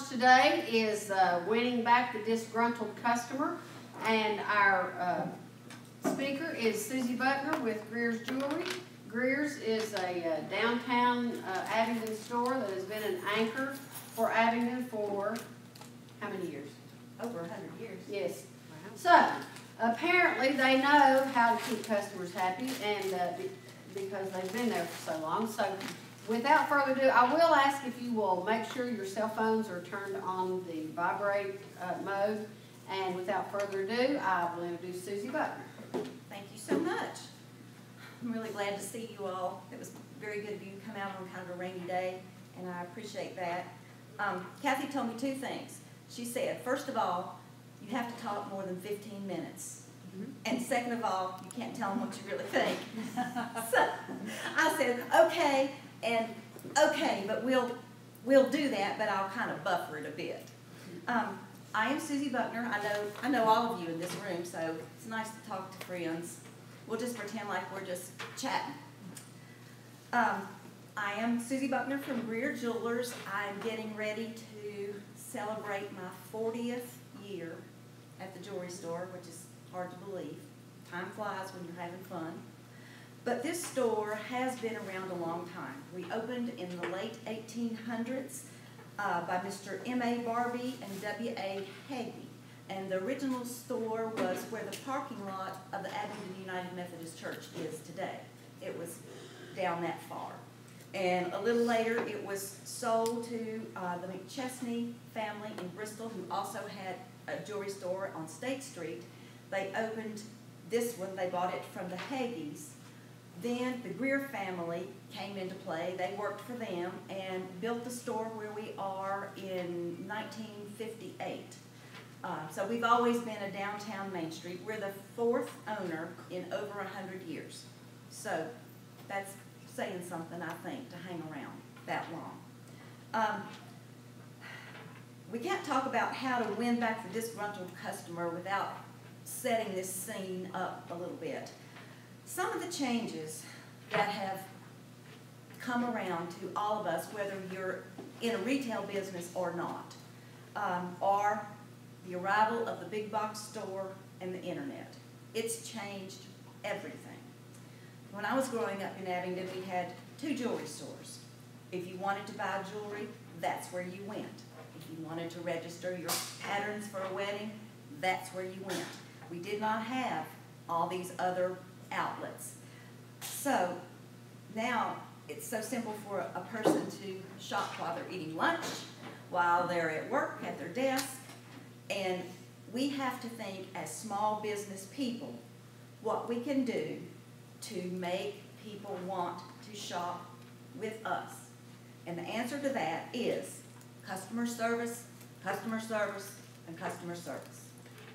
Today is winning back the disgruntled customer, and our speaker is Susie Buckner with Greer's Jewelry. Greer's is a downtown Abingdon store that has been an anchor for Abingdon for how many years? Over 100 years. Yes. Wow. So apparently they know how to keep customers happy, and because they've been there for so long. So without further ado, I will ask if you will make sure your cell phones are turned on the vibrate mode. And without further ado, I will introduce Susie Buckner. Thank you so much. I'm really glad to see you all. It was very good of you to come out on kind of a rainy day, and I appreciate that. Kathy told me two things. She said, first of all, you have to talk more than 15 minutes. And second of all, you can't tell them what you really think. So I said, okay, and okay, but we'll do that, but I'll kind of buffer it a bit. I am Susie Buckner. I know all of you in this room, so it's nice to talk to friends. We'll just pretend like we're just chatting. I am Susie Buckner from Greer Jewelers. I'm getting ready to celebrate my 40th year at the jewelry store, which is hard to believe. Time flies when you're having fun. But this store has been around a long time. We opened in the late 1800s by Mr. M.A. Barbie and W.A. Hagee. And the original store was where the parking lot of the Abingdon United Methodist Church is today. It was down that far. And a little later, it was sold to the McChesney family in Bristol, who also had a jewelry store on State Street. They opened this one. They bought it from the Hagees. Then the Greer family came into play. They worked for them and built the store where we are in 1958. So we've always been a downtown Main Street. We're the fourth owner in over 100 years. So that's saying something, I think, to hang around that long. We can't talk about how to win back the disgruntled customer without setting this scene up a little bit. Some of the changes that have come around to all of us, whether you're in a retail business or not, are the arrival of the big box store and the internet. It's changed everything. When I was growing up in Abingdon, we had two jewelry stores. If you wanted to buy jewelry, that's where you went. If you wanted to register your patterns for a wedding, that's where you went. We did not have all these other outlets. So now it's so simple for a person to shop while they're eating lunch, while they're at work, at their desk, and we have to think as small business people what we can do to make people want to shop with us. And the answer to that is customer service, and customer service.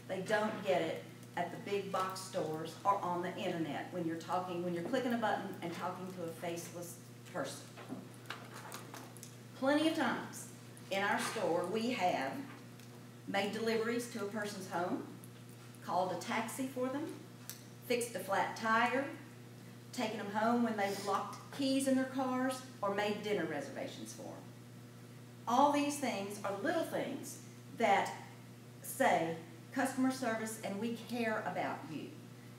They don't get it at the big box stores or on the internet when you're clicking a button and talking to a faceless person. Plenty of times in our store we have made deliveries to a person's home, called a taxi for them, fixed a flat tire, taken them home when they've locked keys in their cars, or made dinner reservations for them. All these things are little things that say customer service and we care about you.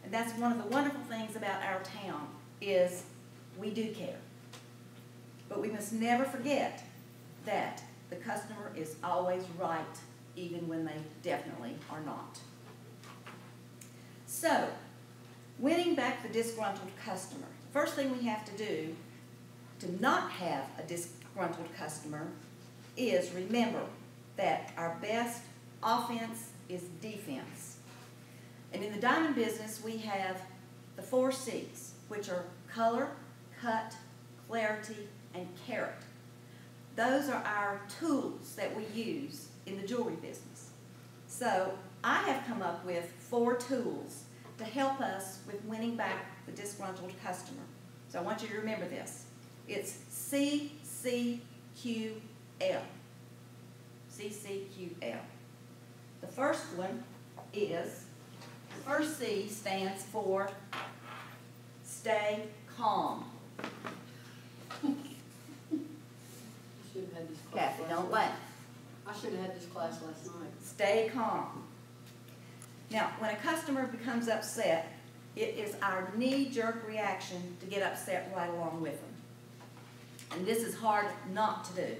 And that's one of the wonderful things about our town is we do care. But we must never forget that the customer is always right, even when they definitely are not. So, winning back the disgruntled customer. First thing we have to do to not have a disgruntled customer is remember that our best offense is defense. And in the diamond business, we have the 4 C's, which are color, cut, clarity, and carat. Those are our tools that we use in the jewelry business. So I have come up with 4 tools to help us with winning back the disgruntled customer. So I want you to remember this. It's CCQL. CCQL. The first one is, the first C stands for stay calm. Kathy, don't laugh. I should have had this class last night. Stay calm. Now, when a customer becomes upset, it is our knee-jerk reaction to get upset right along with them. And this is hard not to do.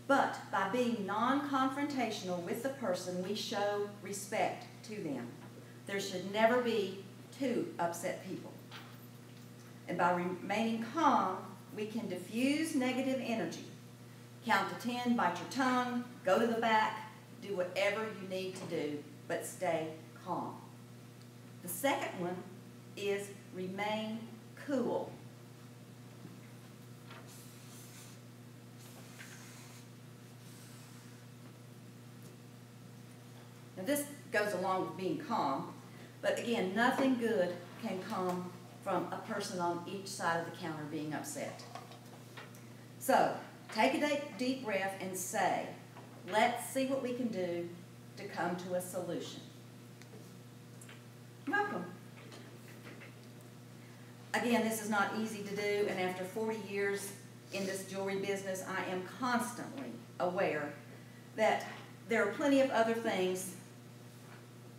But by being non-confrontational with the person, we show respect to them. There should never be two upset people. And by remaining calm, we can diffuse negative energy. Count to 10, bite your tongue, go to the back, do whatever you need to do, but stay calm. The second one is remain cool. Now this goes along with being calm, but again, nothing good can come from a person on each side of the counter being upset. So, take a deep breath and say, let's see what we can do to come to a solution. Welcome. Again, this is not easy to do, and after 40 years in this jewelry business, I am constantly aware that there are plenty of other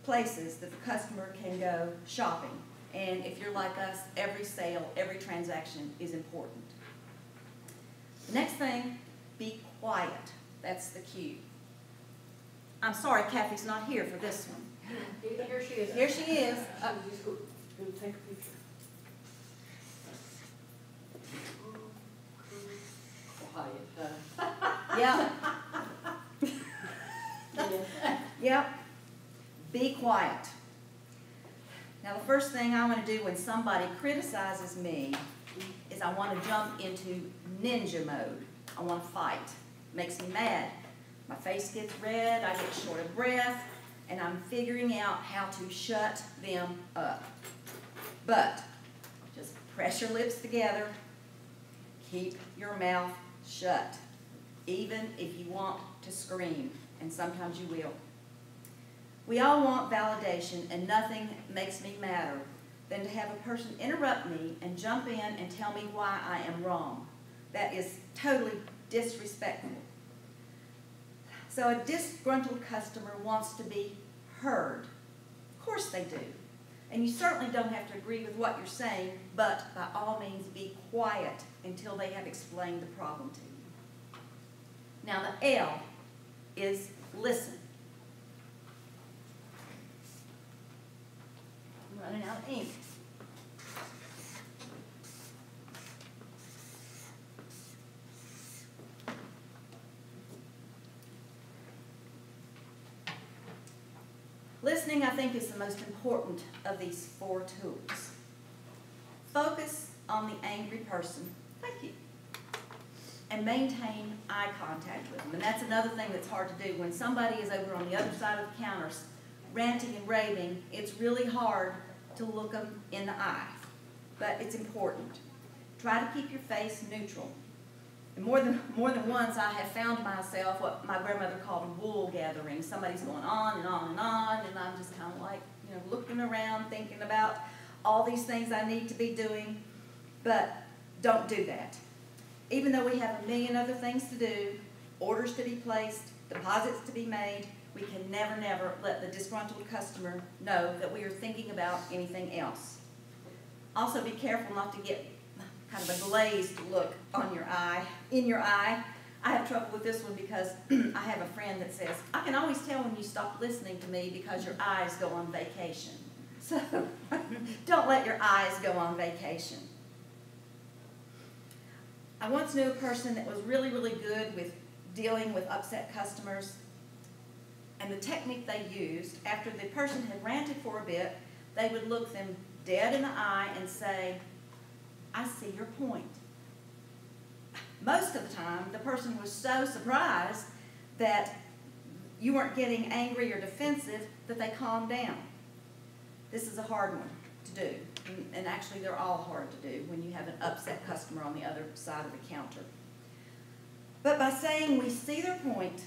places that the customer can go shopping. And if you're like us, every sale, every transaction is important. The next thing, be quiet. That's the cue. I'm sorry, Kathy's not here for this one. Here she is. Here she is. Just go take a picture. Quiet. Yep. Yes. Yep. Be quiet. Now, the first thing I want to do when somebody criticizes me is I want to jump into ninja mode. I want to fight. Makes me mad. My face gets red, I get short of breath, and I'm figuring out how to shut them up. But just press your lips together. Keep your mouth shut, even if you want to scream, and sometimes you will. We all want validation, and nothing makes me madder than to have a person interrupt me and jump in and tell me why I am wrong. That is totally disrespectful. So a disgruntled customer wants to be heard. Of course they do. And you certainly don't have to agree with what you're saying, but by all means be quiet until they have explained the problem to you. Now the L is listen. I'm running out of ink. Listening, I think, is the most important of these 4 tools. Focus on the angry person, thank you, and maintain eye contact with them. And that's another thing that's hard to do. When somebody is over on the other side of the counter ranting and raving, it's really hard to look them in the eye, but it's important. Try to keep your face neutral. And more than once, I have found myself what my grandmother called a wool gathering. Somebody's going on and on and on, and I'm just kind of like, looking around, thinking about all these things I need to be doing, but don't do that. Even though we have a million other things to do, orders to be placed, deposits to be made, we can never, never let the disgruntled customer know that we are thinking about anything else. Also, be careful not to get kind of a glazed look on your eye, in your eye. I have trouble with this one because I have a friend that says, I can always tell when you stop listening to me because your eyes go on vacation. So don't let your eyes go on vacation. I once knew a person that was really, really good with dealing with upset customers. And the technique they used, after the person had ranted for a bit, they would look them dead in the eye and say, I see your point. Most of the time, the person was so surprised that you weren't getting angry or defensive that they calmed down. This is a hard one to do, and actually they're all hard to do when you have an upset customer on the other side of the counter. But by saying we see their point,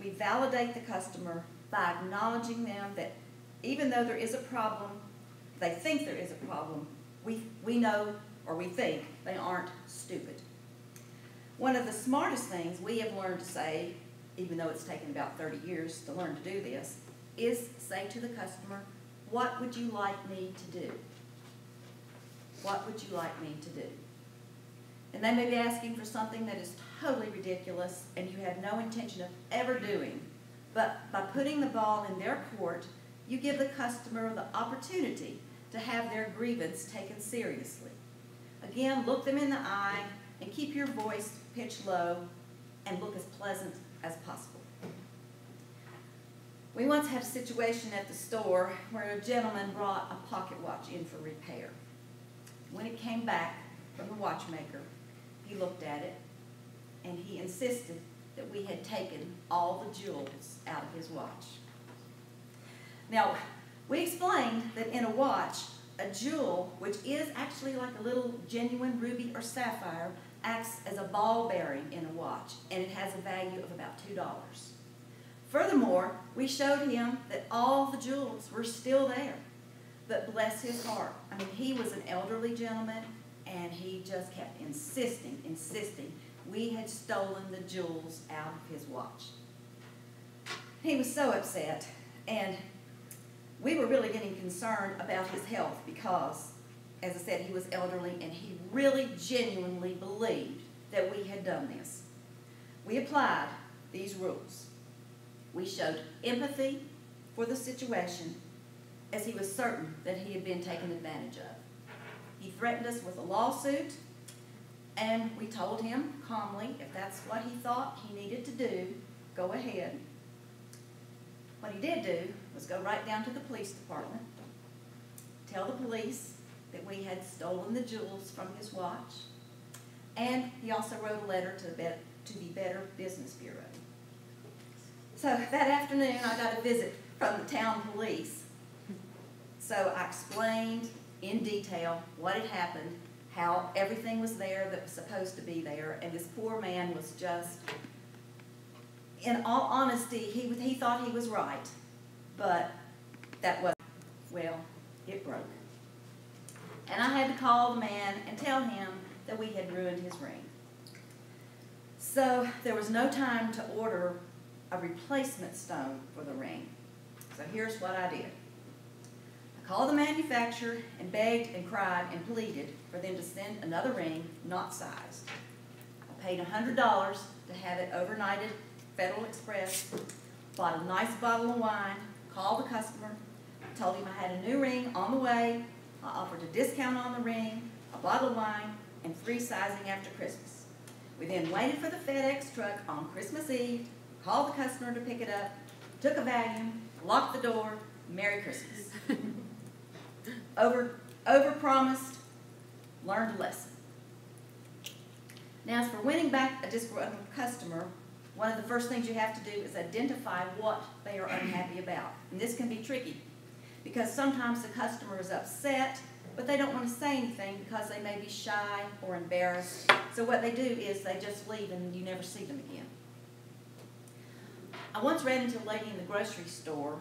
we validate the customer by acknowledging them that even though there is a problem, they think there is a problem, we know or we think they aren't stupid. One of the smartest things we have learned to say even though it's taken about 30 years to learn to do this, is say to the customer, what would you like me to do? What would you like me to do? And they may be asking for something that is totally ridiculous and you have no intention of ever doing. But by putting the ball in their court, you give the customer the opportunity to have their grievance taken seriously. Again, look them in the eye and keep your voice pitched low and look as pleasant as possible. We once had a situation at the store where a gentleman brought a pocket watch in for repair. When it came back from the watchmaker, he looked at it and he insisted that we had taken all the jewels out of his watch. Now, we explained that in a watch, a jewel, which is actually like a little genuine ruby or sapphire, acts as a ball bearing in a watch, and it has a value of about $2. Furthermore, we showed him that all the jewels were still there. But bless his heart, I mean, he was an elderly gentleman, and he just kept insisting we had stolen the jewels out of his watch. He was so upset, and we were really getting concerned about his health because, as I said, he was elderly, and he really genuinely believed that we had done this. We applied these rules. We showed empathy for the situation, as he was certain that he had been taken advantage of. He threatened us with a lawsuit, and we told him calmly if that's what he thought he needed to do, go ahead. What he did do was go right down to the police department, tell the police that we had stolen the jewels from his watch, and he also wrote a letter to the Better Business Bureau. So that afternoon I got a visit from the town police. So I explained in detail what had happened, how everything was there that was supposed to be there, and this poor man was just, in all honesty, he thought he was right, but that wasn't. Well, it broke. And I had to call the man and tell him that we had ruined his ring. So there was no time to order a replacement stone for the ring. So here's what I did. I called the manufacturer and begged and cried and pleaded for them to send another ring not sized. I paid $100 to have it overnighted Federal Express, bought a nice bottle of wine, called the customer, told him I had a new ring on the way, I offered a discount on the ring, a bottle of wine, and free sizing after Christmas. We then waited for the FedEx truck on Christmas Eve, called the customer to pick it up, took a vacuum, locked the door, Merry Christmas. Over-promised, learned a lesson. Now, as for winning back a disgruntled customer, one of the first things you have to do is identify what they are unhappy about. And this can be tricky because sometimes the customer is upset, but they don't want to say anything because they may be shy or embarrassed. So what they do is they just leave and you never see them again. I once ran into a lady in the grocery store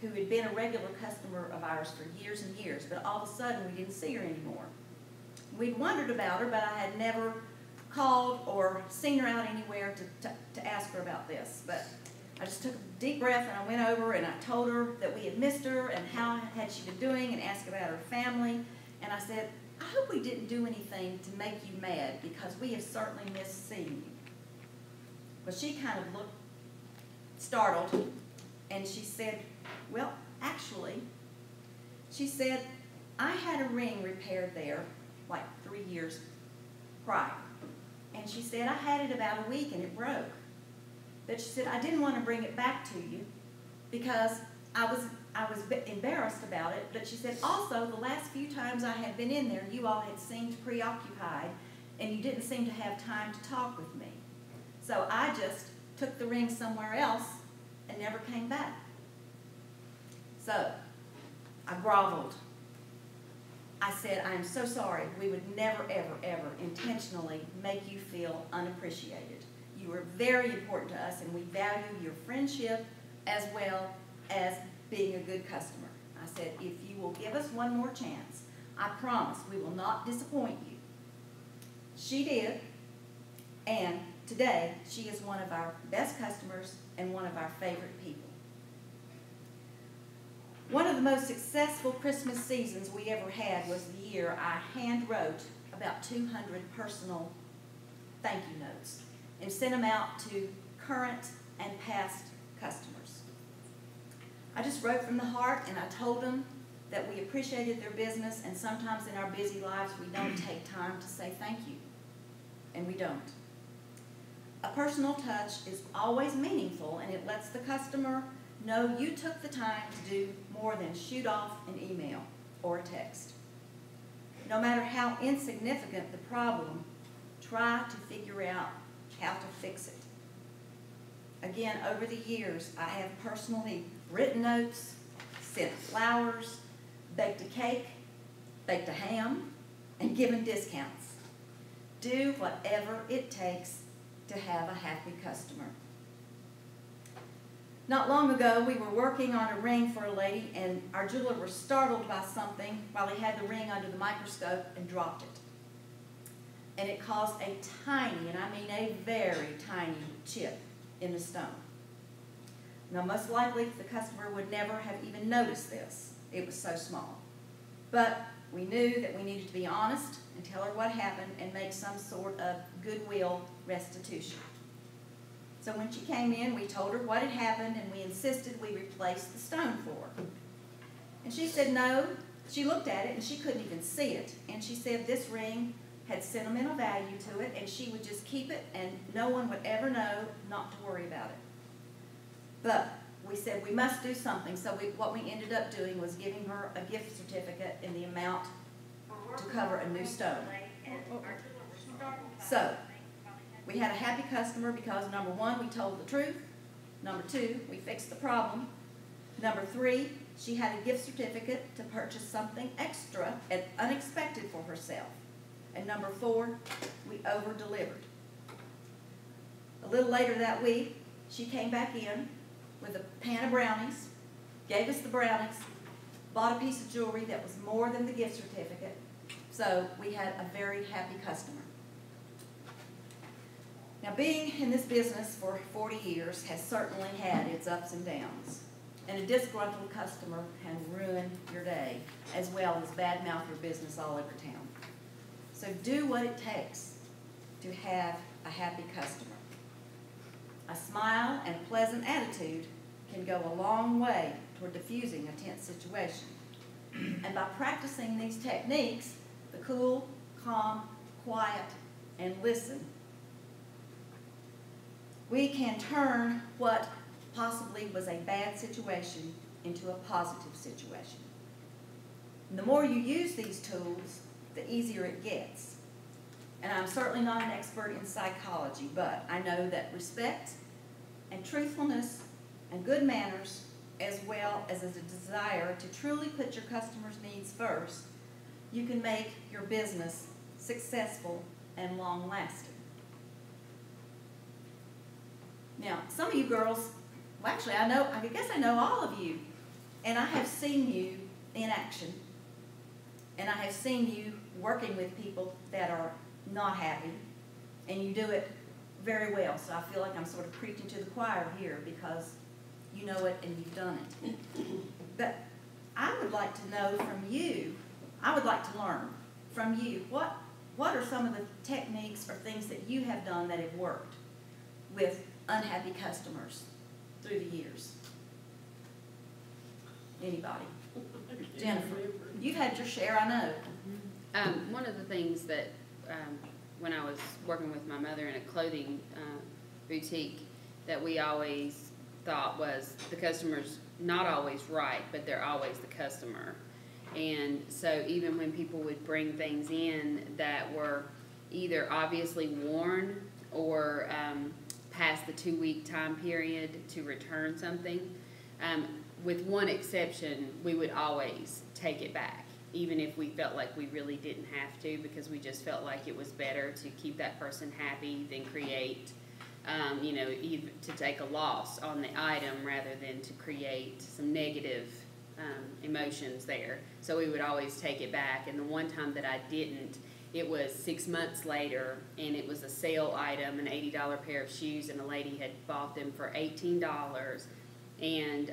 who had been a regular customer of ours for years and years, but all of a sudden we didn't see her anymore. We'd wondered about her, but I had never called or seen her out anywhere to ask her about this. But I just took a deep breath and I went over and I told her that we had missed her and how had she been doing and asked about her family. And I said, I hope we didn't do anything to make you mad because we have certainly missed seeing you. But she kind of looked startled and she said, well, actually, she said, I had a ring repaired there like 3 years prior. And she said, I had it about a week and it broke. But she said, I didn't want to bring it back to you because I was embarrassed about it. But she said, also, the last few times I had been in there, you all had seemed preoccupied and you didn't seem to have time to talk with me. So I just took the ring somewhere else and never came back. So I groveled. I said, I am so sorry. We would never, ever, ever intentionally make you feel unappreciated. You are very important to us, and we value your friendship as well as being a good customer. I said, if you will give us one more chance, I promise we will not disappoint you. She did, and today, she is one of our best customers and one of our favorite people. One of the most successful Christmas seasons we ever had was the year I hand wrote about 200 personal thank you notes and sent them out to current and past customers. I just wrote from the heart, and I told them that we appreciated their business, and sometimes in our busy lives we don't take time to say thank you, and we don't. A personal touch is always meaningful, and it lets the customer know you took the time to do more than shoot off an email or a text. No matter how insignificant the problem, try to figure out how to fix it. Again, over the years, I have personally written notes, sent flowers, baked a cake, baked a ham, and given discounts. Do whatever it takes to have a happy customer. Not long ago, we were working on a ring for a lady, and our jeweler was startled by something while he had the ring under the microscope and dropped it. And it caused a tiny, and I mean a very tiny, chip in the stone. Now, most likely, the customer would never have even noticed this. It was so small. But we knew that we needed to be honest and tell her what happened and make some sort of goodwill restitution. So when she came in, we told her what had happened, and we insisted we replace the stone for her. And she said no. She looked at it, and she couldn't even see it. And she said this ring had sentimental value to it, and she would just keep it, and no one would ever know not to worry about it. But we said we must do something, so what we ended up doing was giving her a gift certificate in the amount to cover a new stone. So we had a happy customer because, number one, we told the truth. Number two, we fixed the problem. Number three, she had a gift certificate to purchase something extra and unexpected for herself. And number four, we over-delivered. A little later that week, she came back in with a pan of brownies, gave us the brownies, bought a piece of jewelry that was more than the gift certificate. So we had a very happy customer. Now, being in this business for 40 years has certainly had its ups and downs. And a disgruntled customer can ruin your day, as well as badmouth your business all over town. So do what it takes to have a happy customer. A smile and a pleasant attitude can go a long way toward diffusing a tense situation. And by practicing these techniques, the cool, calm, quiet, and listen, we can turn what possibly was a bad situation into a positive situation. And the more you use these tools, the easier it gets. And I'm certainly not an expert in psychology, but I know that respect and truthfulness and good manners, as well as a desire to truly put your customers' needs first, you can make your business successful and long-lasting. Now, some of you girls, well, actually, I guess I know all of you, and I have seen you in action, and I have seen you working with people that are not happy, and you do it very well. So I feel like I'm sort of preaching to the choir here because you know it and you've done it. But I would like to know from you, I would like to learn from you, what are some of the techniques or things that you have done that have worked with unhappy customers through the years? Anybody? Jennifer, you've had your share, I know. One of the things that when I was working with my mother in a clothing boutique that we always thought was the customer's not always right, but they're always the customer. And so even when people would bring things in that were either obviously worn or past the 2-week time period to return something, with one exception, we would always take it back, even if we felt like we really didn't have to, because we just felt like it was better to keep that person happy than create, even to take a loss on the item rather than to create some negative emotions there. So we would always take it back. And the one time that I didn't, it was 6 months later, and it was a sale item, an $80 pair of shoes, and a lady had bought them for $18, and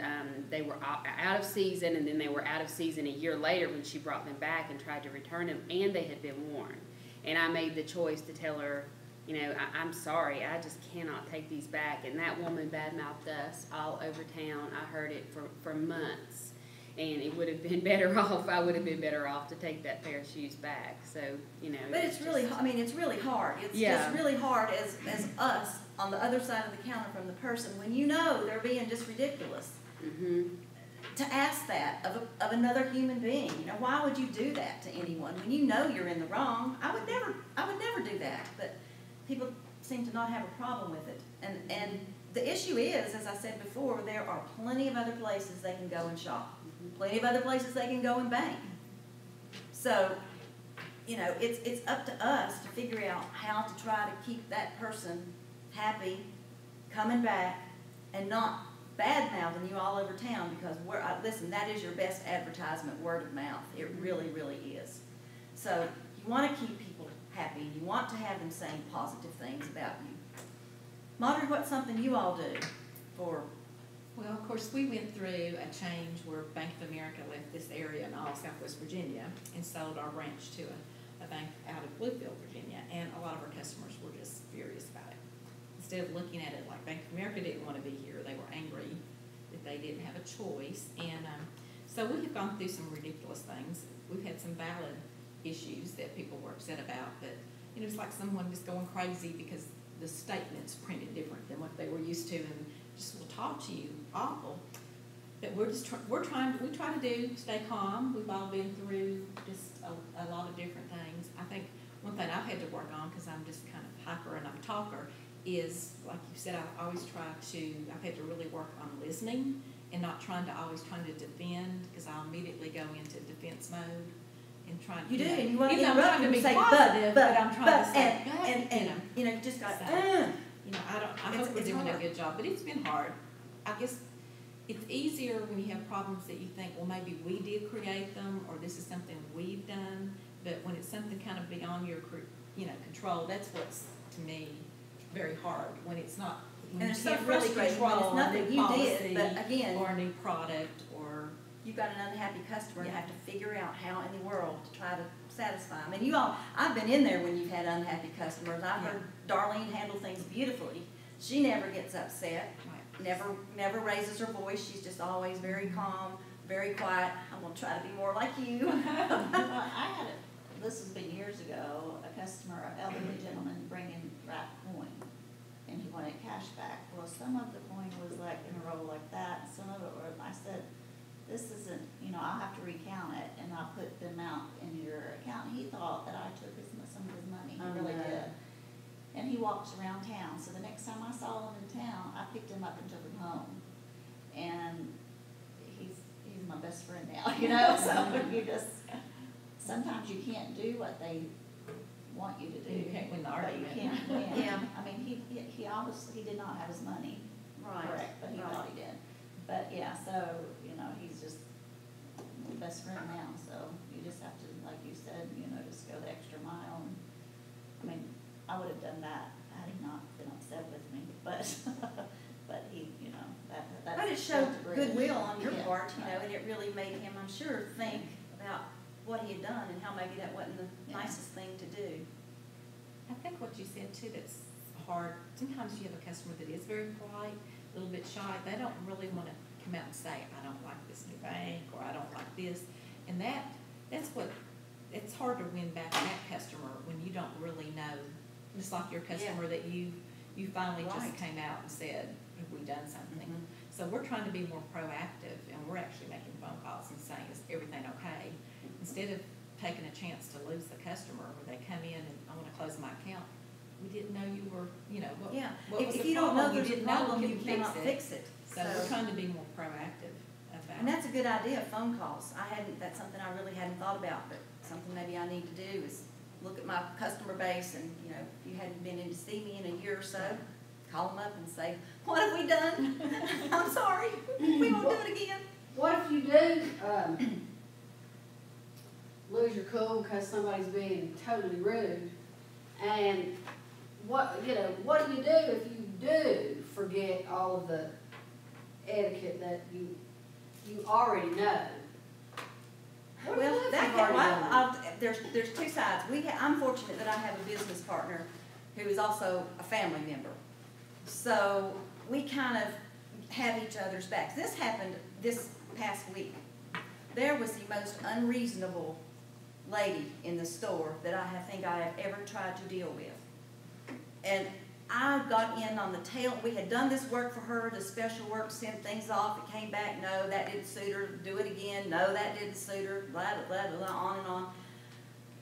they were out of season, and then they were out of season a year later when she brought them back and tried to return them, and they had been worn. And I made the choice to tell her, you know, I'm sorry, I just cannot take these back. And that woman badmouthed us all over town. I heard it for months. And it would have been better off, I would have been better off to take that pair of shoes back. So, you know. But it's really, I mean, it's really hard. It's just really hard as us on the other side of the counter from the person, when you know they're being just ridiculous, to ask that of another human being. You know, why would you do that to anyone when you know you're in the wrong? I would never do that. But people seem to not have a problem with it. And the issue is, as I said before, there are plenty of other places they can go and shop. Plenty of other places they can go and bank. So, you know, it's up to us to figure out how to try to keep that person happy, coming back, and not bad-mouthing you all over town, because listen, that is your best advertisement, word of mouth. It really, really is. So you want to keep people happy, and you want to have them saying positive things about you. Marjorie, what's something you all do for? Well, of course, we went through a change where Bank of America left this area in all Southwest Virginia and sold our branch to a bank out of Bluefield, Virginia, and a lot of our customers were just furious about it. Instead of looking at it like Bank of America didn't want to be here, they were angry that they didn't have a choice. And so we have gone through some ridiculous things. We've had some valid issues that people were upset about, but you know, it's like someone just going crazy because the statement's printed different than what they were used to, and just will talk to you awful. But we try to stay calm. We've all been through just a lot of different things. I think one thing I've had to work on, because I'm just kind of hyper and I'm a talker, is, like you said, I've had to really work on listening and not trying to defend, because I'll immediately go into defense mode and trying to. You do, and you want to interrupt trying to and say, be positive, but I'm trying to say, and you know, you just got, you know, I hope we're doing a good job, but it's been hard. I guess it's easier when you have problems that you think, well, maybe we did create them, or this is something we've done. But when it's something kind of beyond your, control, that's what's, to me, very hard. When it's not, when and you it's so can't really frustrating when it's control a nothing new you policy did, but again, or a new product, or you've got an unhappy customer and have to figure out how in the world to try to satisfy them. And you all, I've been in there when you've had unhappy customers. I've heard Darlene handle things beautifully. She never gets upset, never raises her voice. She's just always very calm, very quiet. I'm going to try to be more like you. Well, this has been years ago, a customer, an elderly gentleman, bring in wrapped coin, and he wanted cash back. Well, some of the coin was like in a roll like that, and some of it were, I said, this isn't, I'll have to recount it, and I'll put the amount in your account. He thought that I took some of his money. He really did. And he walks around town. So the next time I saw him in town, I picked him up and took him home. And he's my best friend now, So you just, sometimes you can't do what they want you to do. you can't win the argument. But you can't win. Yeah. I mean, he obviously did not have his money correct, but he thought he did. But yeah, so, he's just my best friend now. So you just have to, like you said, just go the extra mile. And, I mean, I would have done that had he not been upset with me, but he, that. But it showed goodwill on your part, right. and it really made him, I'm sure, think about what he had done and how maybe that wasn't the nicest thing to do. I think what you said too, that's hard. Sometimes you have a customer that is very polite, a little bit shy. They don't really want to come out and say, I don't like this new bank, or I don't like this. And it's hard to win back that customer when you don't really know. Just like your customer that you finally just came out and said, have we done something? So we're trying to be more proactive, and we're actually making phone calls and saying, is everything okay? Instead of taking a chance to lose the customer where they come in and I want to close my account. We didn't know you were, what was if the you don't know problem? there's a problem, you cannot fix it. So we're trying to be more proactive about it. And that's a good idea, phone calls. That's something I really hadn't thought about, but something maybe I need to do is look at my customer base and, if you hadn't been in to see me in a year or so, call them up and say, what have we done? I'm sorry, we won't do it again. What if you do lose lose your cool because somebody's being totally rude. And what do you do if you do forget all of the etiquette that you already know? What do you do Well, if that you've can, already done it? there's two sides. I'm fortunate that I have a business partner who is also a family member. So we kind of have each other's backs. This happened this past week. There was the most unreasonable lady in the store that I think I have ever tried to deal with. And I got in on the tail. We had done this work for her, the special work, sent things off. It came back, no, that didn't suit her. Do it again. No, that didn't suit her. Blah, blah, blah, blah, on and on.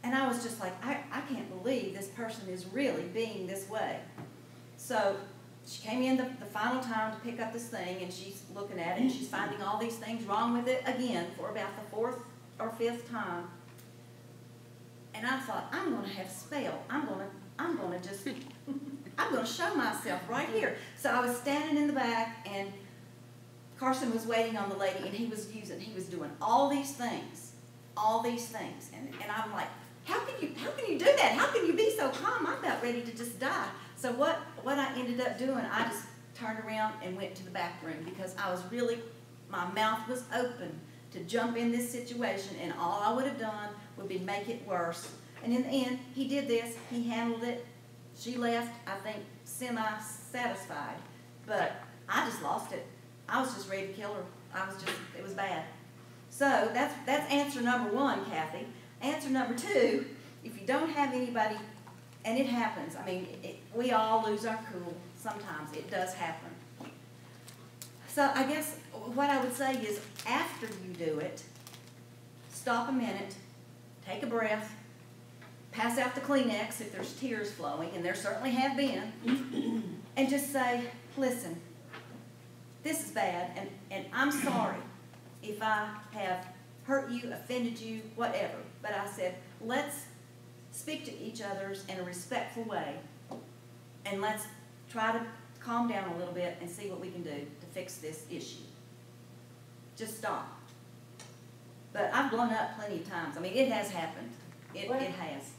And I was just like, I can't believe this person is really being this way. So she came in the final time to pick up this thing, and she's looking at it, and she's finding all these things wrong with it again for about the fourth or fifth time. And I thought, I'm going to have spell. I'm going to show myself right here. So I was standing in the back, and Carson was waiting on the lady, and he was doing all these things. And I'm like, how can you do that? How can you be so calm? I'm about ready to just die. So what I ended up doing, I just turned around and went to the back room because I was really, my mouth was open to jump in this situation, and all I would have done would be make it worse. And in the end, he did this, he handled it. She left, I think, semi-satisfied, but I just lost it. I was just ready to kill her. It was bad. So that's answer number one, Kathy. Answer number two, if you don't have anybody, and it happens, I mean, we all lose our cool sometimes. It does happen. So I guess what I would say is after you do it, stop a minute, take a breath, pass out the Kleenex if there's tears flowing, and there certainly have been, and just say, listen, this is bad, and I'm sorry if I have hurt you, offended you, whatever. But I said, let's speak to each other in a respectful way, and let's try to calm down a little bit and see what we can do to fix this issue. Just stop. But I've blown up plenty of times. I mean, it has happened. It has.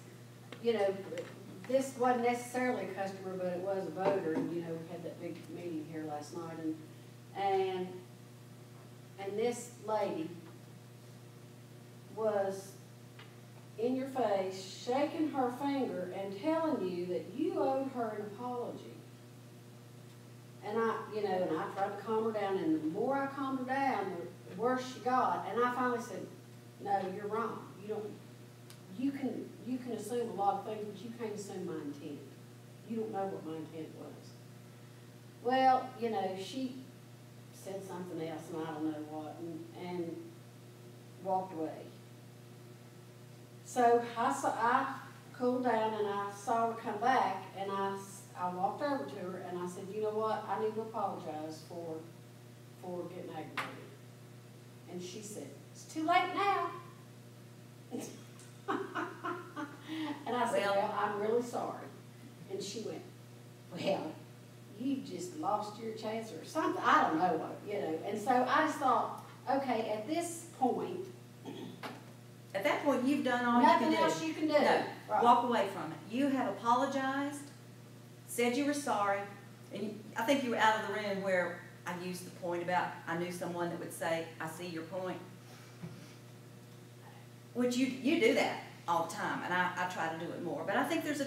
This wasn't necessarily a customer, but it was a voter, and, we had that big meeting here last night, and this lady was in your face, shaking her finger and telling you that you owed her an apology. And I tried to calm her down, and the more I calmed her down, the worse she got. And I finally said, no, you're wrong. You can assume a lot of things, but you can't assume my intent. You don't know what my intent was. Well, she said something else, and I don't know what, and walked away. So I cooled down, and I saw her come back, and I walked over to her, and I said, you know what, I need to apologize for getting aggravated. And she said, it's too late now. And I said, well, I'm really sorry. And she went, well, you just lost your chance or something. I don't know what, And so I just thought, okay, at this point, At that point, you've done all you can do. nothing else you can do. No, Right. walk away from it. You have apologized, said you were sorry, and I think you were out of the room where I used the point about I knew someone that would say, I see your point. Which you do that all the time, and I try to do it more. But I think there's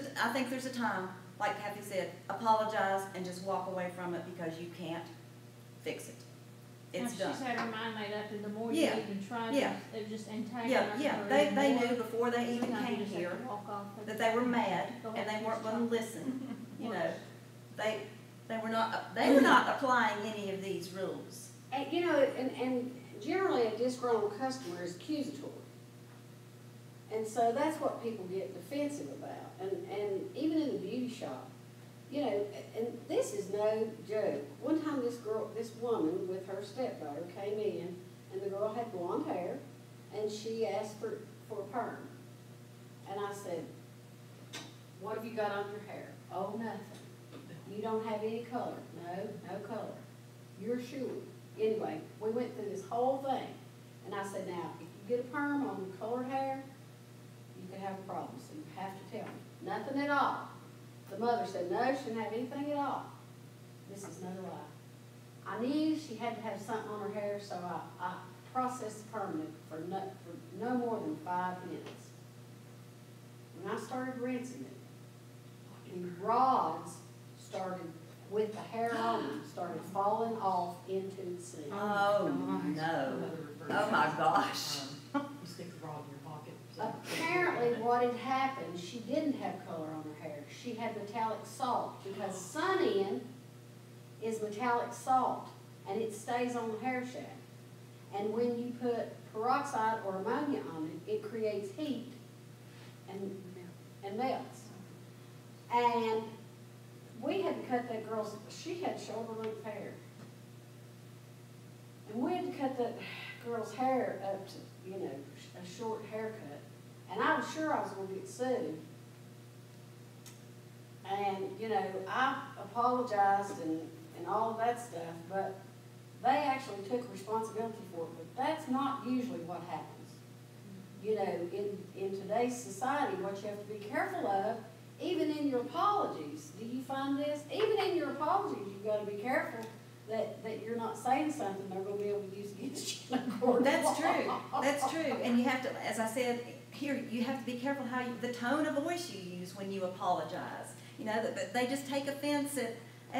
a time, like Kathy said, apologize and just walk away from it because you can't fix it. It's done. She's had her mind made up, and the more you Yeah. even try to, Yeah. it just antagonize her. Yeah, they more. knew before they even Sometimes you came just have here to walk off of that it. they were mad Go and ahead, they weren't finish going to talking. listen. They were not applying any of these rules. And, and generally a disgruntled customer is accusatory. And so that's what people get defensive about. And even in the beauty shop, and this is no joke. One time this woman with her stepdaughter came in, and the girl had blonde hair, and she asked for a perm. And I said, what have you got on your hair? Oh, nothing. You don't have any color. No color. You're sure. Anyway, we went through this whole thing. And I said, now, if you get a perm on colored hair, could have a problem, so you have to tell me. Nothing at all. The mother said, no, she didn't have anything at all. This is no lie. I knew she had to have something on her hair, so I processed permanent for no more than 5 minutes. When I started rinsing it, the rods started, with the hair on them, started falling off into the sink. Oh, no. Oh, my gosh. You stick the rod in your pocket. so- Apparently what had happened, she didn't have color on her hair. She had metallic salt, because sun-in is metallic salt, and it stays on the hair shaft. And when you put peroxide or ammonia on it, it creates heat and melts. And we had to cut that girl's, she had shoulder-length hair. And we had to cut that girl's hair up to, you know, a short haircut. And I was sure I was gonna get sued. And, you know, I apologized and all of that stuff, but they actually took responsibility for it. But that's not usually what happens. You know, in today's society, what you have to be careful of, even in your apologies, do you find this? Even in your apologies, you've got to be careful that you're not saying something they're going to be able to use against you in court. That's true. That's true. And you have to, as I said here, you have to be careful how you, the tone of voice you use when you apologize. You know, that they just take offense at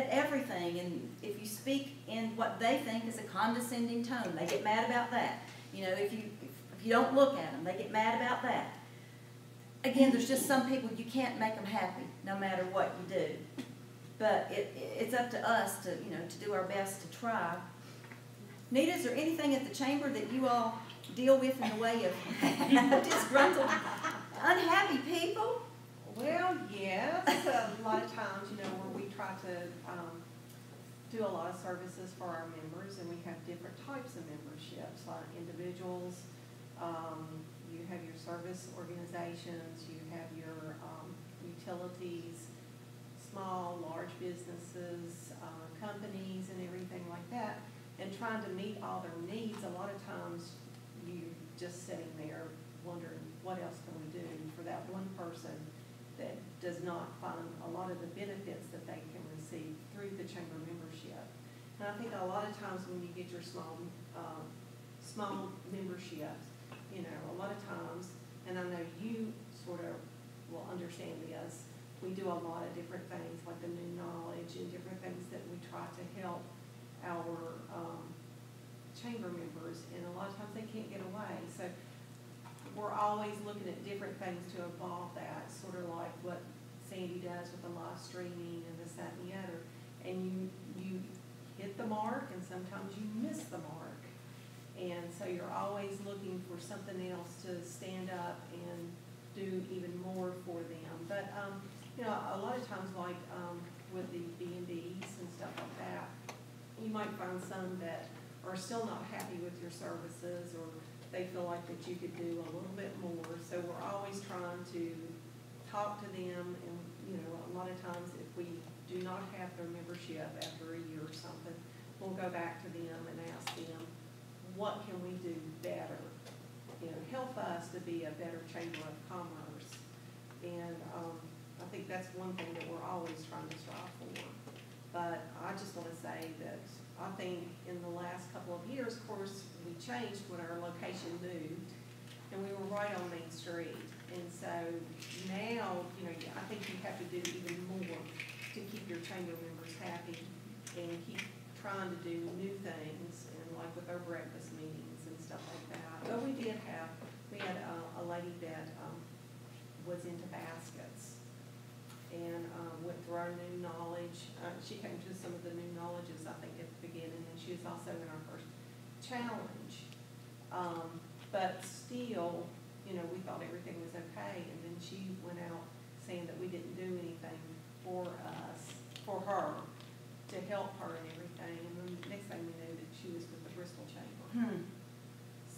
everything. And if you speak in what they think is a condescending tone, they get mad about that. You know, if you don't look at them, they get mad about that. Again, there's just some people you can't make them happy no matter what you do. But it's up to us to, you know, to do our best to try. Nita, is there anything at the chamber that you all deal with in the way of disgruntled, unhappy people? Well, yes, a lot of times, you know, where we try to do a lot of services for our members, and we have different types of memberships, like individuals, you have your service organizations, you have your utilities, small, large businesses, companies, and everything like that, and trying to meet all their needs. A lot of times you just sitting there wondering, what else can we do for that one person that does not find a lot of the benefits that they can receive through the chamber membership. And I think a lot of times when you get your small memberships, you know, a lot of times, and I know you sort of will understand this, we do a lot of different things like the new knowledge and different things that we try to help our chamber members, and a lot of times they can't get away. So we're always looking at different things to evolve that, sort of like what Sandy does with the live streaming and this, that, and the other. And you hit the mark, and sometimes you miss the mark. And so you're always looking for something else to stand up and do even more for them. But, you know, a lot of times, like with the B&Bs and stuff like that, you might find some that are still not happy with your services, or they feel like that you could do a little bit more. So we're always trying to talk to them, and, you know, a lot of times if we do not have their membership after a year or something, we'll go back to them and ask them, what can we do better? You know, help us to be a better chamber of commerce. And I think that's one thing that we're always trying to strive for. But I just want to say that I think in the last couple of years, of course, we changed when our location moved, and we were right on Main Street. And so now, you know, I think you have to do even more to keep your chamber members happy and keep trying to do new things, and like with our breakfast meetings and stuff like that. But we had a lady that was into baskets, and went through our new knowledge. She came to some of the new knowledges, I think, at the beginning, and she was also in our first challenge. But still, you know, we thought everything was okay, and then she went out saying that we didn't do anything for her, to help her and everything, and then the next thing we knew that she was with the Bristol Chamber.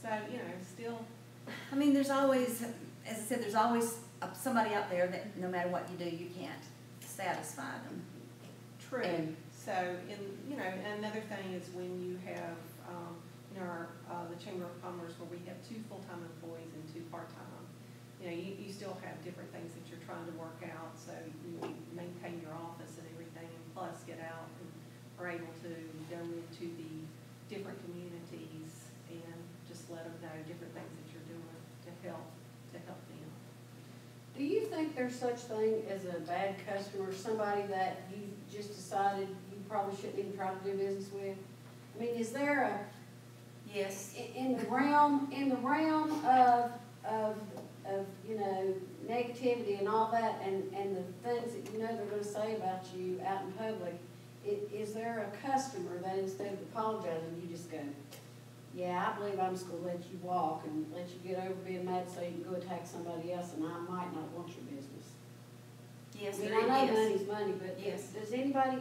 So, you know, still. I mean, there's always, as I said, there's always somebody out there that no matter what you do, you can't satisfy them. True. And so, you know, another thing is when you have, you know, the Chamber of Commerce, where we have 2 full-time employees and 2 part-time. you know, you still have different things that you're trying to work out, so you maintain your office and everything, and plus get out and are able to go into the different communities and just let them know different things that you're doing to help them. Do you think there's such thing as a bad customer, somebody that you just decided you probably shouldn't even try to do business with? I mean, is there a, Yes. in the realm of, you know, negativity and all that, and the things that you know they're gonna say about you out in public, is there a customer that instead of apologizing, you just go, yeah, I believe I'm just gonna let you walk and let you get over being mad so you can go attack somebody else, and I might not want your business? Yes, I mean, there I know is. money's money, but Yes. does anybody,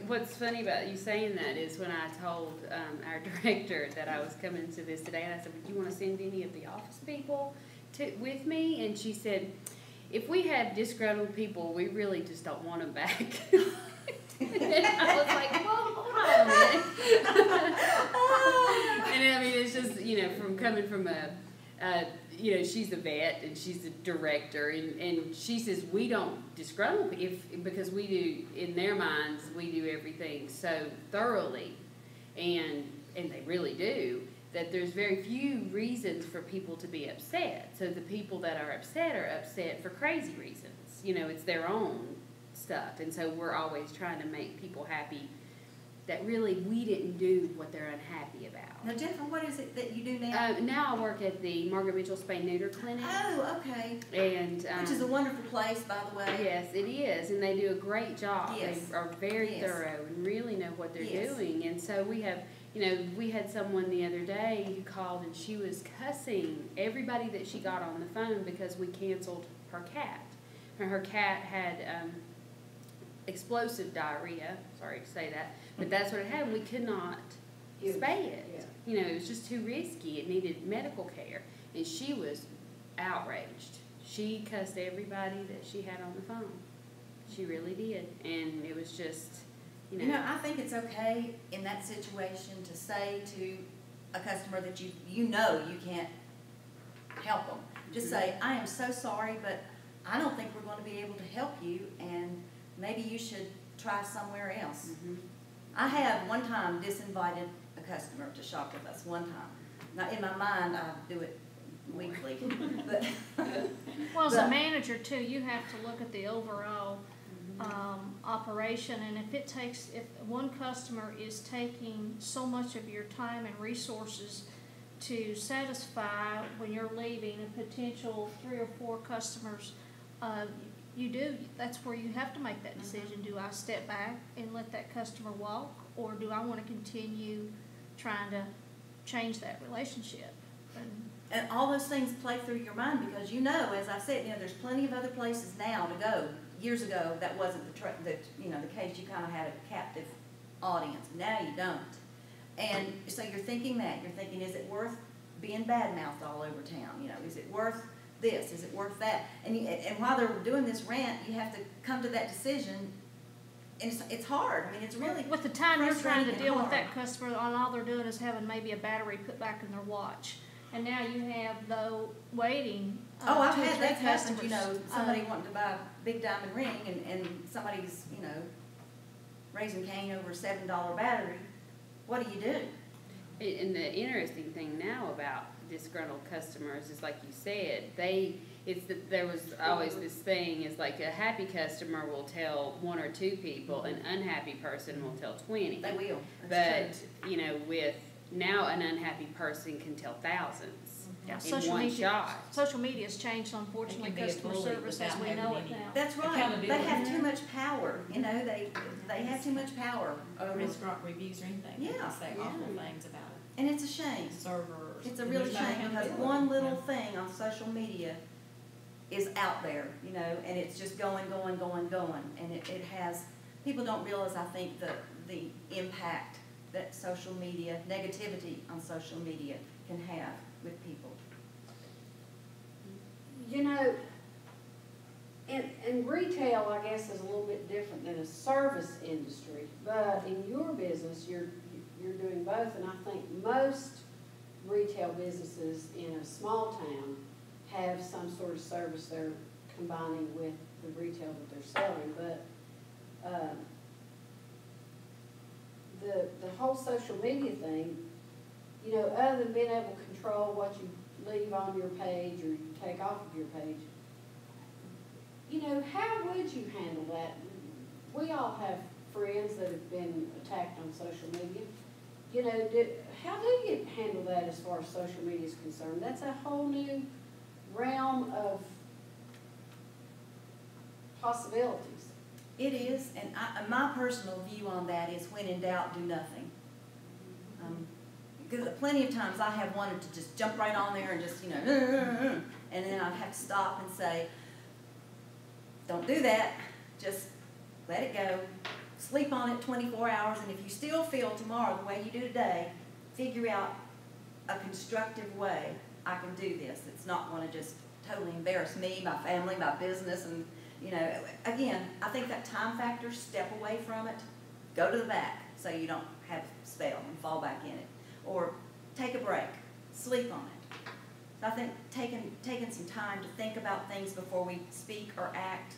What's funny about you saying that is when I told our director that I was coming to this today, and I said, "Do you want to send any of the office people with me?" And she said, "If we have disgruntled people, we really just don't want them back." And I was like, "Well, hold on a minute." And I mean, it's just, you know, from coming from you know, she's a vet and she's a director, and she says we don't disgruntle because we do, in their minds, we do everything so thoroughly, and they really do, that there's very few reasons for people to be upset. So the people that are upset for crazy reasons. You know, it's their own stuff, and so we're always trying to make people happy that really we didn't do what they're unhappy about. Now, Jennifer, what is it that you do now? Now I work at the Margaret Mitchell Spay Neuter Clinic. Oh, okay. And Which is a wonderful place, by the way. yes, it is, and they do a great job. Yes. They are very Yes. thorough and really know what they're Yes. doing. And so we have, you know, we had someone the other day who called and she was cussing everybody that she got on the phone because we canceled her cat. And her cat had explosive diarrhea. Sorry to say that, but that's what it had. And we could not spay it. Yeah. You know, it was just too risky. It needed medical care. And she was outraged. She cussed everybody that she had on the phone. She really did. And it was just, you know. You know, I think it's okay in that situation to say to a customer that you know you can't help them. Just say, I am so sorry, but I don't think we're going to be able to help you, and maybe you should try somewhere else. Mhm. I have one time disinvited a customer to shop with us, one time. Now, in my mind, I do it weekly, but Well, as But- a manager too, you have to look at the overall, operation, and if one customer is taking so much of your time and resources to satisfy when you're leaving a potential 3 or 4 customers, that's where you have to make that decision. Do I step back and let that customer walk, or do I want to continue trying to change that relationship? and all those things play through your mind because you know, as I said, you know, there's plenty of other places now to go. Years ago, that wasn't the case. You kind of had a captive audience. Now you don't. And so you're thinking, is it worth being badmouthed all over town? You know, is it worth this? Is it worth that? And while they're doing this rant, you have to come to that decision. And it's hard. I mean, it's really With the time you're trying to frustrating deal and with that hard. customer, and all they're doing is having maybe a battery put back in their watch. And now you have, though, waiting. Oh, I've 2 or had 3 that happen, you know, customers. somebody wanting to buy a big diamond ring and somebody's, you know, raising Cain over a $7 battery. What do you do? And the interesting thing now about disgruntled customers is, like you said, there was always this thing is like a happy customer will tell 1 or 2 people, an unhappy person will tell 20. They will. That's true. But, you know, with now an unhappy person can tell thousands Yeah, in social one media- shot. Social media's changed, unfortunately, It can be a customer bully service as without we having know it any- now. That's right. They Accountability. have too much power. You know, they have too much power over, Restaurant reviews or anything. They Yeah. can say awful things about and it's a shame. servers. It's a really There's no shame because accountability. one little thing on social media is out there, you know, and it's just going, and it has, people don't realize, I think, the impact that social media, negativity on social media can have with people. you know, and retail, I guess, is a little bit different than a service industry, but in your business, you're doing both, and I think most retail businesses in a small town have some sort of service they're combining with the retail that they're selling, but, the whole social media thing, you know, other than being able to control what you leave on your page or you take off of your page, you know, how would you handle that? We all have friends that have been attacked on social media. You know, how do you handle that as far as social media is concerned? That's a whole new realm of possibilities. It is, and my personal view on that is when in doubt, do nothing. Because plenty of times I have wanted to just jump right on there and just, you know, and then I have to stop and say, don't do that, just let it go, sleep on it 24 hours, and if you still feel tomorrow the way you do today, figure out a constructive way I can do this. It's not going to just totally embarrass me, my family, my business, and, you know, again, I think that time factor, step away from it, go to the back so you don't have spell and fall back in it, or take a break, sleep on it. So I think taking some time to think about things before we speak or act,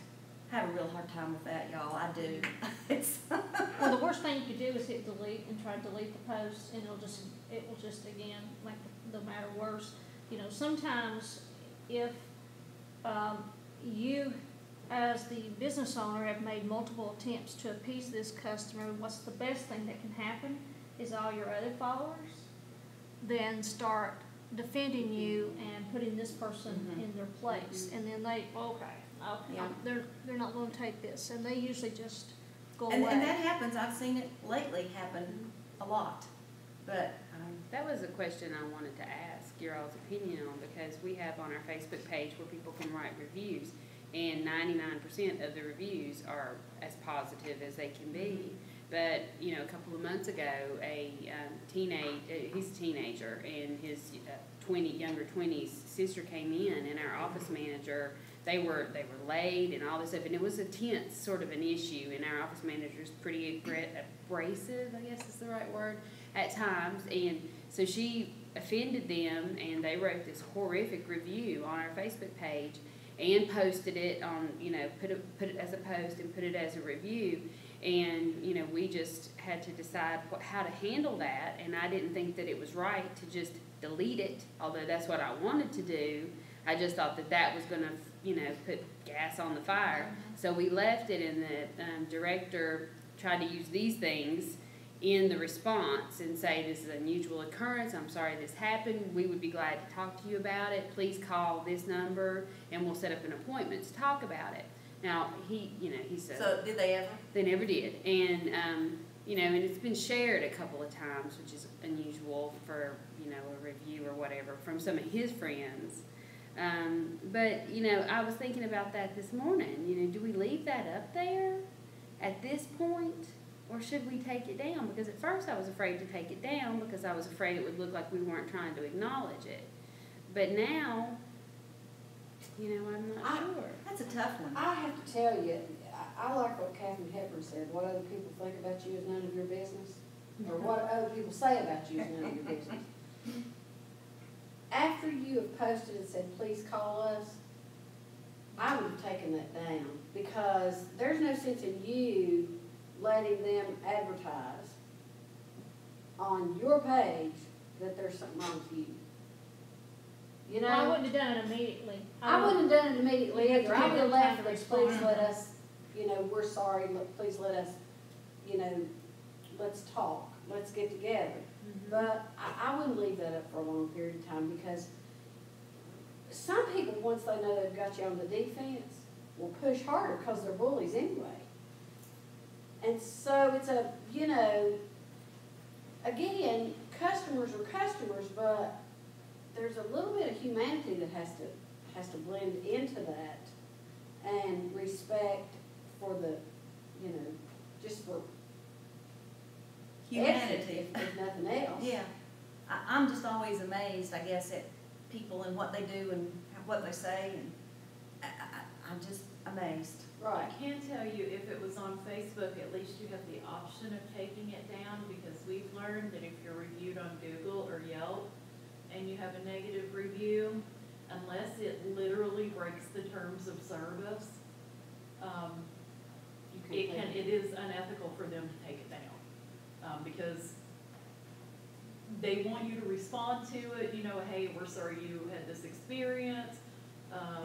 I have a real hard time with that, y'all. I do. It's Well, the worst thing you could do is hit delete and try to delete the post, and it will just again make the matter worse. You know, sometimes if you, as the business owner, have made multiple attempts to appease this customer, what's the best thing that can happen is all your other followers then start defending you and putting this person in their place, and then they Yeah. they're not going to take this, and they usually just go and away. that happens. I've seen it lately happen a lot. But That was a question I wanted to ask your all's opinion on, because we have on our Facebook page where people can write reviews, and 99% of the reviews are as positive as they can be. But, you know, a couple of months ago, he's a teenager, and his younger 20s sister came in, and our office manager, they were late and all this stuff, and it was a tense sort of an issue, and our office manager's pretty abrasive, I guess is the right word, at times, and so she offended them, and they wrote this horrific review on our Facebook page and posted it on, you know, put it as a post and put it as a review. And, you know, we just had to decide how to handle that, and I didn't think that it was right to just delete it, although that's what I wanted to do. I just thought that was going to, you know, put gas on the fire. So we left it, and the director tried to use these things in the response and say, this is an unusual occurrence, I'm sorry this happened, we would be glad to talk to you about it, please call this number, and we'll set up an appointment to talk about it. Now, he said... so did they ever? They never did. And, you know, and it's been shared a couple of times, which is unusual for, you know, a review or whatever from some of his friends. But, you know, I was thinking about that this morning. You know, do we leave that up there at this point, or should we take it down? Because at first I was afraid to take it down because I was afraid it would look like we weren't trying to acknowledge it. But now... you know, I'm not sure. That's a tough one. I have to tell you, I like what Katharine Hepburn said. What other people think about you is none of your business. Or what other people say about you is none of your business. After you have posted and said, please call us, I would have taken that down, because there's no sense in you letting them advertise on your page that there's something wrong with you. You know, Well, I wouldn't have done it immediately. I wouldn't have done it immediately You have either. to I give would have them time left to it, please respond. let us, you know, we're sorry, please let us, you know, let's talk, let's get together. But I wouldn't leave that up for a long period of time, because some people, once they know they've got you on the defense, will push harder because they're bullies anyway. And so it's a, you know, again, customers are customers, but there's a little bit of humanity that has to blend into that, and respect for the, you know, just for Humanity. if nothing else. Yeah. I'm just always amazed, I guess, at people and what they do and what they say, and I'm just amazed. I Right. can tell you, if it was on Facebook, at least you have the option of taking it down, because we've learned that if you're reviewed on Google or Yelp and you have a negative review, unless it breaks the terms of service, You can it is unethical for them to take it down. Because they want you to respond to it, you know, hey, we're sorry you had this experience,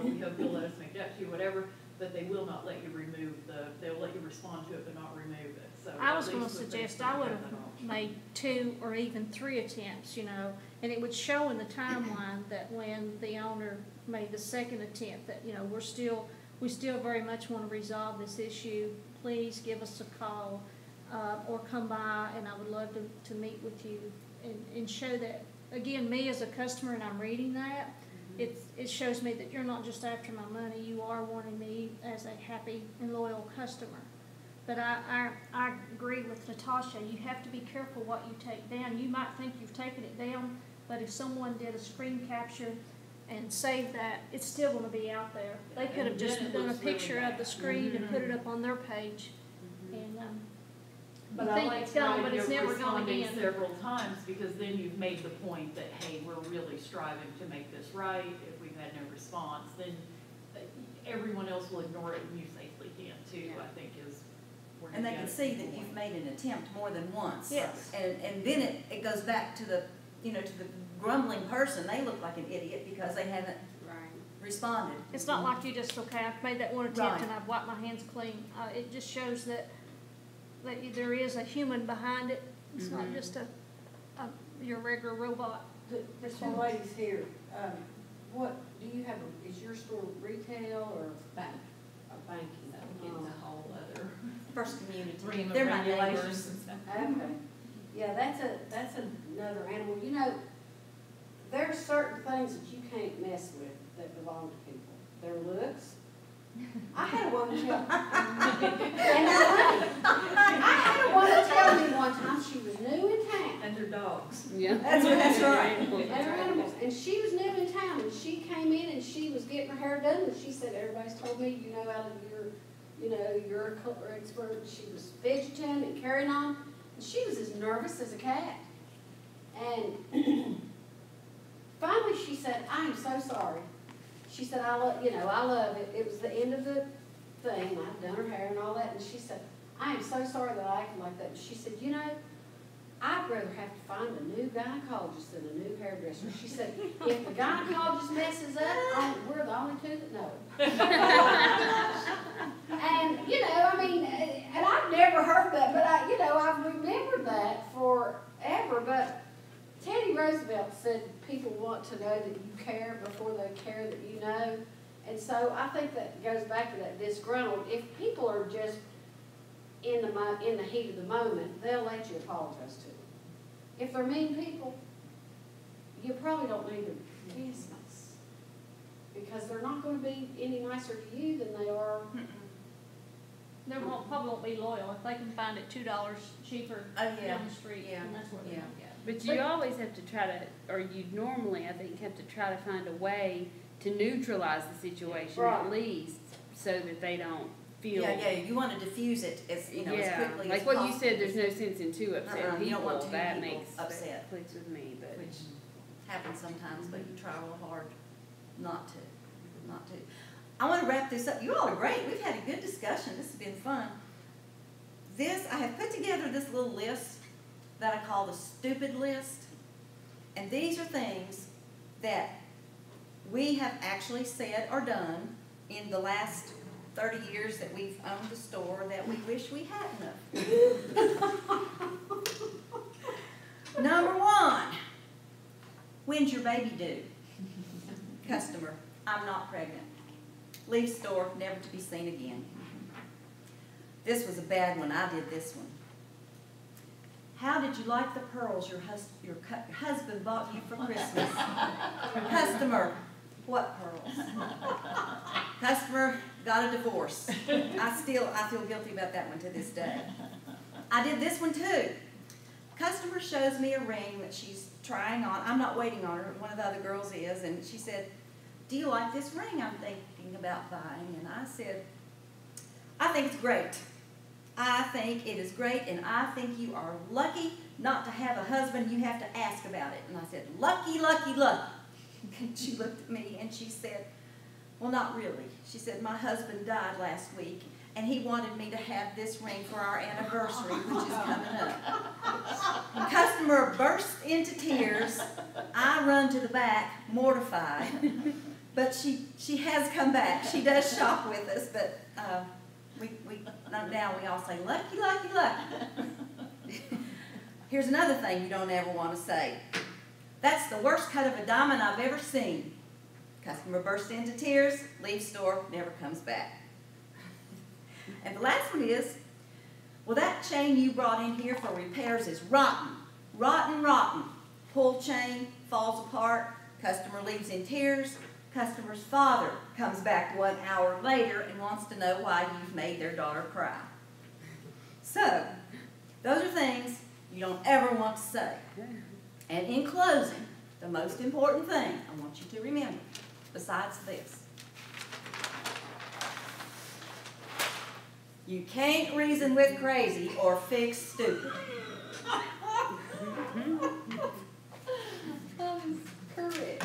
we hope you'll let us make it up to you, whatever, but they will not let you remove they'll let you respond to it but not remove it, so. I at was gonna least with suggest Facebook, I would you have that option. made 2 or even 3 attempts, you know, and it would show in the timeline that when the owner made the second attempt, that, you know, we still very much wanna resolve this issue. Please give us a call, or come by, and I would love to meet with you and show that, again, me as a customer, and I'm reading that, it shows me that you're not just after my money, you are wanting me as a happy and loyal customer. But I agree with Natasha, you have to be careful what you take down. You might think you've taken it down, but if someone did a screen capture and saved that, it's still gonna be out there. They could have And just then it done a looks really picture of the bad. screen and put it up on their page, and, But you I think like it's the gone, but idea it's of never gone responding again. several times, because then you've made the point that, hey, we're really striving to make this right. If we've had no response, then everyone else will ignore it, and you safely can too, Yeah. I think is where And they you can gotta see keep that going. you've made an attempt more than once. Yes. And then it goes back to the, you know, to the grumbling person. They look like an idiot because they haven't Right. responded. it's not like you just, okay, I've made that one attempt Right. and I've wiped my hands clean. It just shows that there is a human behind it. It's not just your regular robot. The 2 ladies here, what, do you have, is your store retail or bank? A banking? Getting a whole other. First community. Ream of They're my regulations neighbors. and stuff. Okay, yeah, that's another animal, you know, there's certain things that you can't mess with that belong to people, their looks. I had one tell, and I had one tell me one time she was new in town, And their dogs. Yeah. That's right. and her animals, and she was new in town, and she came in and she was getting her hair done, and she said, everybody's told me, you know, out of your, you know, you're a color expert. She was fidgeting and carrying on, and she was as nervous as a cat. And finally she said, I am so sorry. She said, I love it. It was the end of the thing. I'd done her hair and all that, and she said, I am so sorry that I acted like that. And she said, you know, I'd rather have to find a new gynecologist than a new hairdresser. She said, if the gynecologist messes up, we're the only 2 that know. And, you know, I mean, and I've never heard that, but I've remembered that forever. But Teddy Roosevelt said people want to know that you care before they care that you know. And so I think that goes back to that disgruntled. If people are just in the heat of the moment, they'll let you apologize to them. If they're mean people, you probably don't need their business, because they're not going to be any nicer to you than they are. They probably won't be loyal if they can find it $2 cheaper Oh, yeah. down the street, Yeah. and that's what they're Yeah. gonna get. But you always have to try to, or you normally, I think, have to try to find a way to neutralize the situation Right. at least, so that they don't feel. Yeah, you want to diffuse it as, you know, as quickly as like possible. what you said, there's no sense in 2 upset You don't people. want 2 That people makes upset. that clicks with me, but Which happens sometimes, but you try real hard not to. I want to wrap this up. You all are great. We've had a good discussion. This has been fun. I have put together this little list that I call the stupid list. And these are things that we have actually said or done in the last 30 years that we've owned the store that we wish we hadn't have. Number 1, when's your baby due? Customer, I'm not pregnant. Leave store, never to be seen again. This was a bad one. I did this one. How did you like the pearls your husband bought you for Christmas? Customer, what pearls? Customer got a divorce. I feel guilty about that one to this day. I did this one too. Customer shows me a ring that she's trying on. I'm not waiting on her. One of the other girls is, and she said, do you like this ring I'm thinking about buying? And I said, I think it's great. I think it is great, and I think you are lucky not to have a husband you have to ask about it. And I said, lucky, lucky, lucky. And she looked at me and she said, Well, not really. She said, my husband died last week, and he wanted me to have this ring for our anniversary, which is coming up. The customer burst into tears. I run to the back, mortified. But she has come back. She does shop with us, but now we all say, lucky, lucky, lucky. Here's another thing you don't ever want to say. That's the worst cut of a diamond I've ever seen. Customer bursts into tears, leaves store, never comes back. And the last one is, well, that chain you brought in here for repairs is rotten. Rotten, rotten. Pull chain, falls apart, customer leaves in tears, customer's father comes back 1 hour later and wants to know why you've made their daughter cry. So, those are things you don't ever want to say. And in closing, the most important thing I want you to remember, besides this, you can't reason with crazy or fix stupid. That is correct.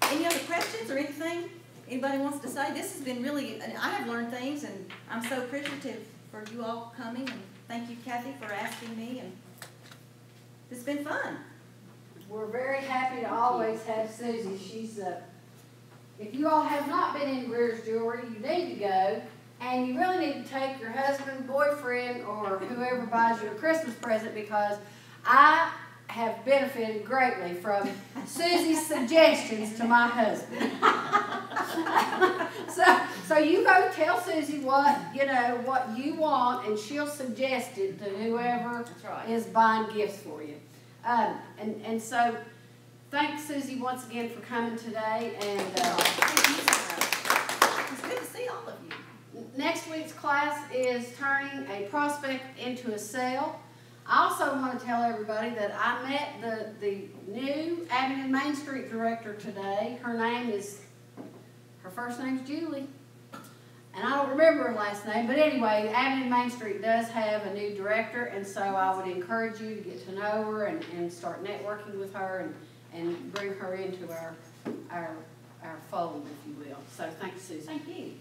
Any other questions or anything anybody wants to say? This has been really, I have learned things, and I'm so appreciative for you all coming, and thank you, Kathy, for asking me, and it's been fun. We're very happy to always have Susie. She's if you all have not been in Greer's Jewelry, you need to go, and you really need to take your husband, boyfriend, or whoever buys you a Christmas present, because I have benefited greatly from Susie's suggestions to my husband. so you go tell Susie what you want, and she'll suggest it to whoever is buying gifts for you. And so thanks, Susie, once again for coming today. And it's good to see all of you. Next week's class is turning a prospect into a sale. I also want to tell everybody that I met the new Avenue Main Street director today. Her first name's Julie. And I don't remember her last name, but anyway, Avenue Main Street does have a new director, and so I would encourage you to get to know her and start networking with her and bring her into our fold, if you will. So thank you, Susie. Thank you.